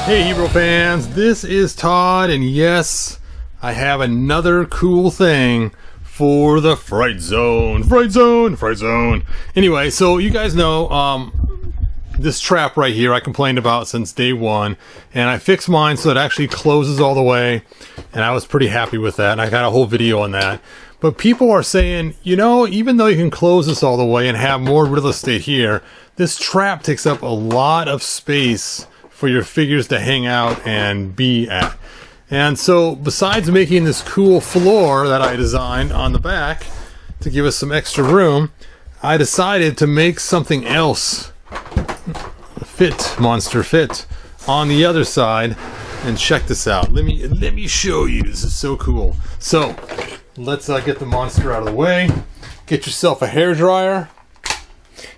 Hey Hero fans, this is Todd, and yes, I have another cool thing for the Fright Zone. Fright Zone! Fright Zone! Anyway, so you guys know, this trap right here I complained about since day one, and I fixed mine so it actually closes all the way, and I was pretty happy with that, and I got a whole video on that. But people are saying, you know, even though you can close this all the way and have more real estate here, this trap takes up a lot of space for your figures to hang out and be at. And so besides making this cool floor that I designed on the back to give us some extra room, I decided to make something else monster fit on the other side. And check this out. Let me show you. This is so cool. So let's get the monster out of the way. Get yourself a hairdryer.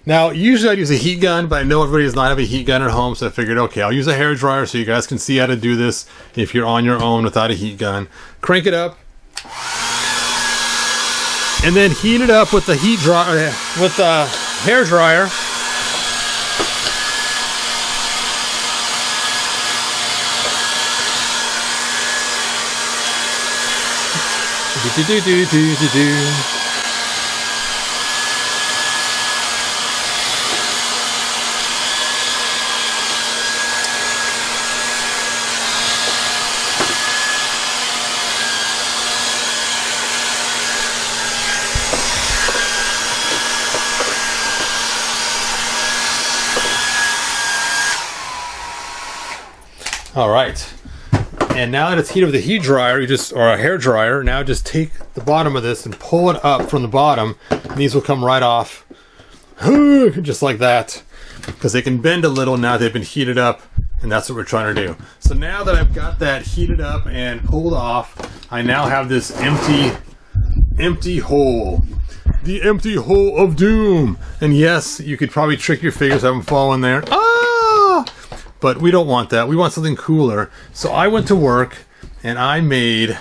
Now, usually I'd use a heat gun, but I know everybody does not have a heat gun at home, so I figured, okay, I'll use a hairdryer so you guys can see how to do this if you're on your own without a heat gun. Crank it up, and then heat it up with the hairdryer. All right, and now that it's heated with a heat dryer, or a hair dryer, now just take the bottom of this and pull it up from the bottom, and these will come right off, just like that, because they can bend a little now they've been heated up, and that's what we're trying to do. So now that I've got that heated up and pulled off, I now have this empty hole. The empty hole of doom. And yes, you could probably trick your figures, have them fall in there. But we don't want that. We want something cooler. So I went to work and I made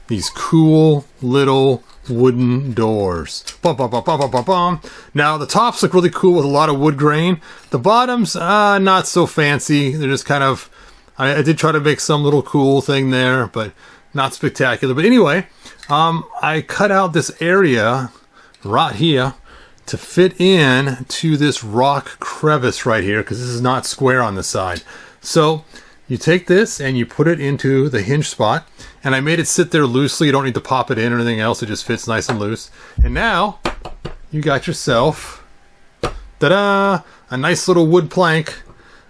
these cool little wooden doors. Bum, bum, bum, bum, bum, bum, bum. Now the tops look really cool with a lot of wood grain. The bottoms, not so fancy. They're just kind of, I did try to make some little cool thing there, but not spectacular. But anyway, I cut out this area right here to fit in to this rock crevice right here, because this is not square on the side. So you take this and you put it into the hinge spot, and I made it sit there loosely. You don't need to pop it in or anything else. It just fits nice and loose. And now you got yourself, ta-da, a nice little wood plank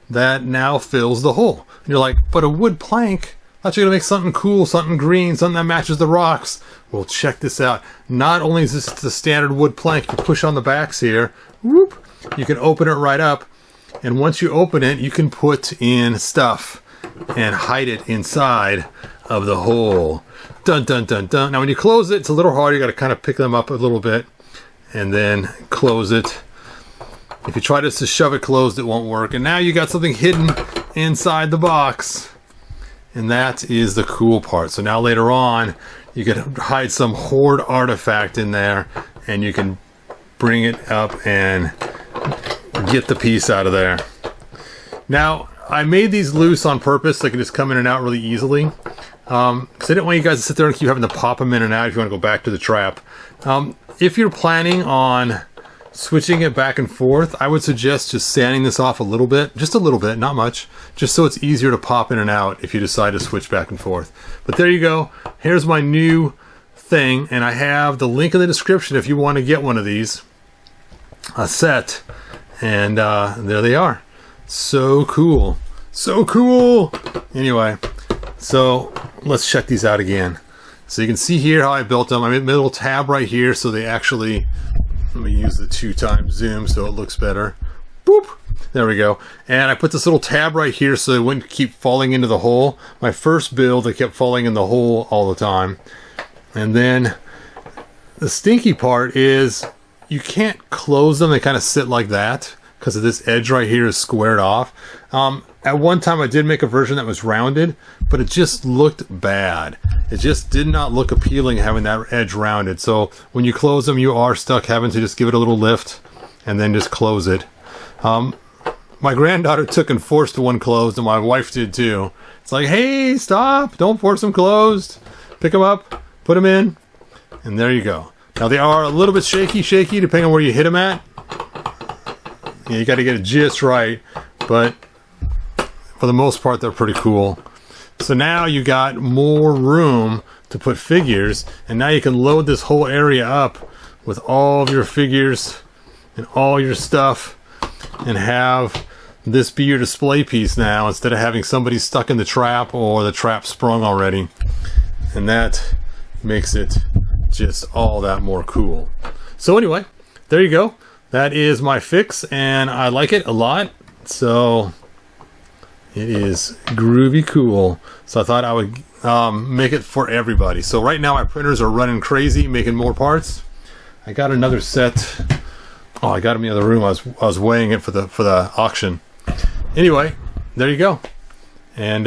that now fills the hole. And you're like, but a wood plank? I thought you were gonna make something cool, something green, something that matches the rocks. Well, check this out. Not only is this the standard wood plank, you push on the backs here, whoop, you can open it right up. And once you open it, you can put in stuff and hide it inside of the hole. Dun, dun, dun, dun. Now, when you close it, it's a little hard. You got to kind of pick them up a little bit and then close it. If you try to shove it closed, it won't work. And now you got something hidden inside the box. And that is the cool part. So now later on, you can hide some hoard artifact in there, and you can bring it up and get the piece out of there. Now, I made these loose on purpose so they can just come in and out really easily. Because I didn't want you guys to sit there and keep having to pop them in and out if you want to go back to the trap. If you're planning on switching it back and forth, I would suggest just sanding this off a little bit, just a little bit, not much, just so it's easier to pop in and out if you decide to switch back and forth. But there you go. Here's my new thing, and I have the link in the description if you want to get one of these, a set, and there they are. So cool. So cool! Anyway, so let's check these out again. So you can see here how I built them. I made a little tab right here so they actually, let me use the 2x zoom so it looks better. Boop! There we go. And I put this little tab right here so it wouldn't keep falling into the hole. My first build, it kept falling in the hole all the time. And then the stinky part is you can't close them. They kind of sit like that because of this edge right here is squared off. At one time I did make a version that was rounded, but it just looked bad. It just did not look appealing having that edge rounded. So when you close them, you are stuck having to just give it a little lift and then just close it. my granddaughter took and forced the one closed, and my wife did too. It's like, hey, stop! Don't force them closed. Pick them up, put them in, and there you go. Now they are a little bit shaky, depending on where you hit them at. Yeah, you got to get it just right, but for the most part, they're pretty cool. So now you got more room to put figures, and now you can load this whole area up with all of your figures and all your stuff, and have this be your display piece now, instead of having somebody stuck in the trap or the trap sprung already. And that makes it just all that more cool. So anyway, there you go. That is my fix, and I like it a lot. So it is groovy cool. So I thought I would make it for everybody. So right now my printers are running crazy, making more parts. I got another set. Oh, I got them in the other room. I was weighing it for the auction. Anyway, there you go. And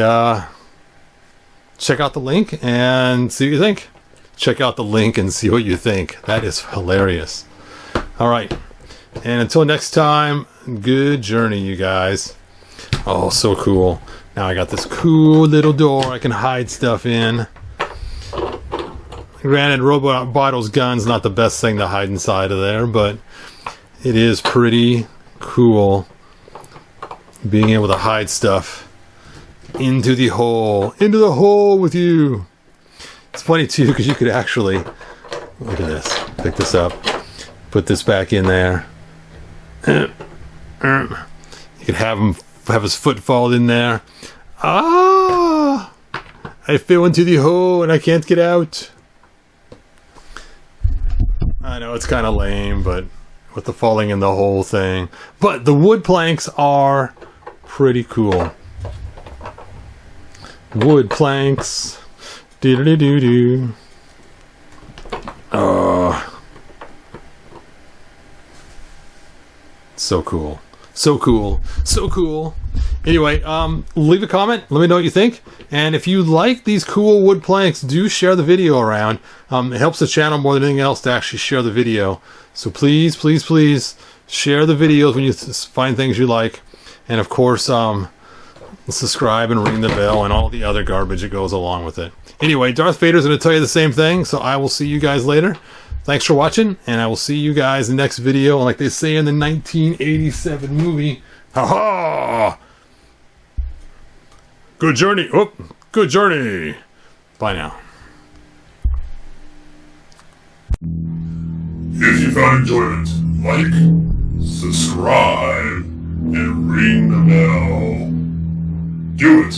check out the link and see what you think. Check out the link and see what you think. That is hilarious. All right. And until next time, good journey, you guys. Oh, so cool. Now I got this cool little door I can hide stuff in. Granted, Robot Bottle's gun's not the best thing to hide inside of there, but it is pretty cool being able to hide stuff into the hole with you. It's funny too, because you could actually, look at this, pick this up, put this back in there. You could have his foot fall in there. Ah! I fell into the hole and I can't get out. I know it's kind of lame, but with the falling in the hole thing. But the wood planks are pretty cool. Wood planks. Doo-doo-doo-doo. So cool. So cool. So cool. Anyway, leave a comment. Let me know what you think. And if you like these cool wood planks, do share the video around. It helps the channel more than anything else to actually share the video. So please, please, please share the videos when you find things you like. And of course, subscribe and ring the bell and all the other garbage that goes along with it. Anyway, Darth Vader's going to tell you the same thing. So I will see you guys later. Thanks for watching, and I will see you guys in the next video. Like they say in the 1987 movie, ha-ha! Good journey. Oh, good journey. Bye now. If you found enjoyment, like, subscribe, and ring the bell. Do it.